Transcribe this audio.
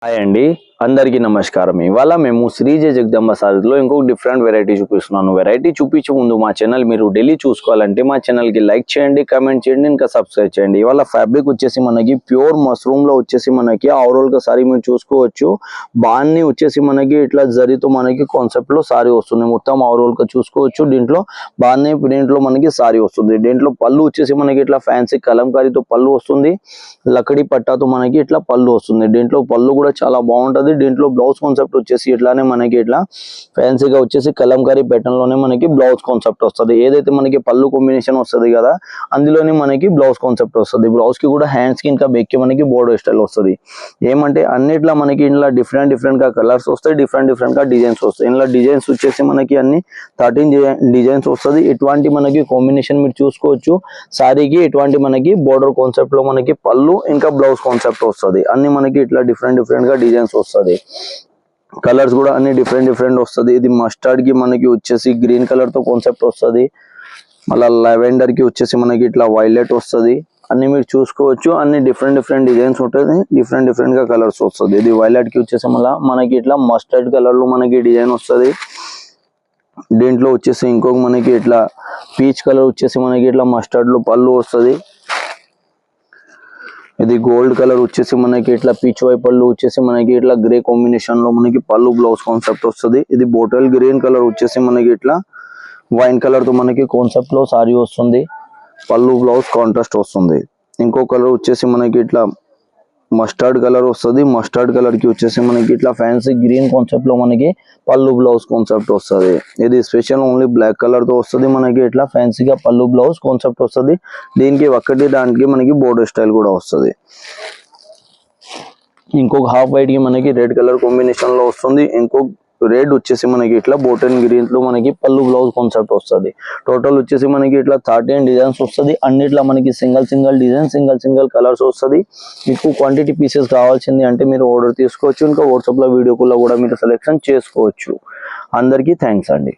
Hi అండి, అందరికీ నమస్కారం. ఇవాళ మేము శ్రీజయ జగదంబ సారీలో ఇంకొక డిఫరెంట్ వెరైటీ చూపిస్తున్నాను. వెరైటీ చూపించే ముందు మా ఛానల్ మీరు డైలీ చూసుకోవాలంటే మా ఛానల్కి లైక్ చేయండి, కామెంట్ చేయండి, ఇంకా సబ్స్క్రైబ్ చేయండి. ఇవాళ ఫ్యాబ్రిక్ వచ్చేసి మనకి ప్యూర్ మష్రూమ్లో వచ్చేసి మనకి ఓవరాల్గా సారీ మీరు చూసుకోవచ్చు. బాన్ని వచ్చేసి మనకి ఇట్లా జరీతో మనకి కాన్సెప్ట్లో సారీ వస్తుంది. మొత్తం ఓవరాల్గా చూసుకోవచ్చు. దీంట్లో బాన్ని ప్రింట్లో మనకి సారీ వస్తుంది. దీంట్లో పళ్ళు వచ్చేసి మనకి ఇట్లా ఫ్యాన్సీ కలంకారీతో పళ్ళు వస్తుంది. లకడీ పట్టాతో మనకి ఇట్లా పళ్ళు వస్తుంది. దీంట్లో పళ్ళు కూడా చాలా బాగుంటది. దీంట్లో బ్లౌజ్ కాన్సెప్ట్ వచ్చేసి ఇట్లానే మనకి ఇట్లా ఫ్యాన్సీగా వచ్చేసి కలంకారీ ప్యాటర్న్ లోనే మనకి బ్లౌజ్ కాన్సెప్ట్ వస్తుంది. ఏదైతే మనకి పళ్ళు కాంబినేషన్ వస్తుంది కదా, అందులోనే మనకి బ్లౌజ్ కాన్సెప్ట్ వస్తుంది. బ్లౌజ్ కి కూడా హ్యాండ్స్ కి ఇంకా బెక్కి మనకి బోర్డర్ స్టైల్ వస్తుంది. ఏమంటే అన్నిట్లా మనకి ఇలా డిఫరెంట్ గా కలర్స్ వస్తాయి, డిఫరెంట్ గా డిజైన్స్ వస్తాయి. ఇలా డిజైన్స్ వచ్చేసి మనకి అన్ని 13 డిజైన్స్ వస్తుంది. ఇటువంటి మనకి కాంబినేషన్ మీరు చూసుకోవచ్చు. సారీకి ఇటువంటి మనకి బోర్డర్ కాన్సెప్ట్ లో మనకి పళ్ళు ఇంకా బ్లౌజ్ కాన్సెప్ట్ వస్తుంది. అన్ని మనకి ఇట్లా డిఫరెంట్ గా డిజైన్స్ వస్తుంది. కలర్స్ కూడా అన్ని డిఫరెంట్ వస్తుంది. ఇది మస్టర్డ్ కి మనకి వచ్చేసి గ్రీన్ కలర్ తో కాన్సెప్ట్ వస్తుంది. మళ్ళీ లెవెండర్ కి వచ్చేసి మనకి ఇట్లా వైలెట్ వస్తుంది. అన్ని మీరు చూసుకోవచ్చు. అన్ని డిఫరెంట్ డిజైన్స్ ఉంటుంది. డిఫరెంట్ గా కలర్స్ వస్తుంది. ఇది వైలెట్ కి వచ్చేసి మళ్ళీ మనకి ఇట్లా మస్టర్డ్ కలర్ లో మనకి డిజైన్ వస్తుంది. దీంట్లో వచ్చేసి ఇంకొక మనకి ఇట్లా పీచ్ కలర్ వచ్చేసి మనకి ఇట్లా మస్టర్డ్ లో పళ్ళు వస్తుంది. ఇది గోల్డ్ కలర్ వచ్చేసి మనకి ఇట్లా పీచ్ వై పళ్ళు వచ్చేసి మనకి ఇట్లా గ్రే కాంబినేషన్ లో మనకి పళ్ళు బ్లౌజ్ కాన్సెప్ట్ వస్తుంది. ఇది బోటల్ గ్రీన్ కలర్ వచ్చేసి మనకి ఇట్లా వైన్ కలర్ తో మనకి కాన్సెప్ట్ లో సారీ వస్తుంది. పళ్ళు బ్లౌజ్ కాంట్రాస్ట్ వస్తుంది. ఇంకో కలర్ వచ్చేసి మనకి ఇట్లా మస్టర్డ్ కలర్ వస్తుంది. మస్టర్డ్ కలర్ కి వచ్చేసి మనకి ఇట్లా ఫ్యాన్సీ గ్రీన్ కాన్సెప్ట్ లో మనకి పళ్ళు బ్లౌజ్ కాన్సెప్ట్ వస్తుంది. ఇది స్పెషల్ ఓన్లీ బ్లాక్ కలర్ తో వస్తుంది. మనకి ఇట్లా ఫ్యాన్సీగా పళ్ళు బ్లౌజ్ కాన్సెప్ట్ వస్తుంది. దీనికి దానికి మనకి బోర్డర్ స్టైల్ కూడా వస్తుంది. ఇంకొక హాఫ్ వైట్ కి మనకి రెడ్ కలర్ కాంబినేషన్ లో వస్తుంది. ఇంకొక రెడ్ వచ్చేసి మనకి ఇట్లా బోటన్ గ్రీన్ లో మనకి పళ్ళు బ్లౌజ్ కాన్సెప్ట్ వస్తుంది. టోటల్ వచ్చేసి మనకి ఇట్లా 13 డిజైన్స్ వస్తుంది. అన్నిట్లో మనకి సింగల్ డిజైన్ సింగల్ కలర్స్ వస్తుంది. మీకు క్వాంటిటీ పీసెస్ కావాల్సింది అంటే మీరు ఆర్డర్ తీసుకోవచ్చు. ఇంకా వాట్సాప్ లో వీడియో కాల్ కూడా మీరు సెలెక్షన్ చేసుకోవచ్చు. అందరికీ థ్యాంక్స్ అండి.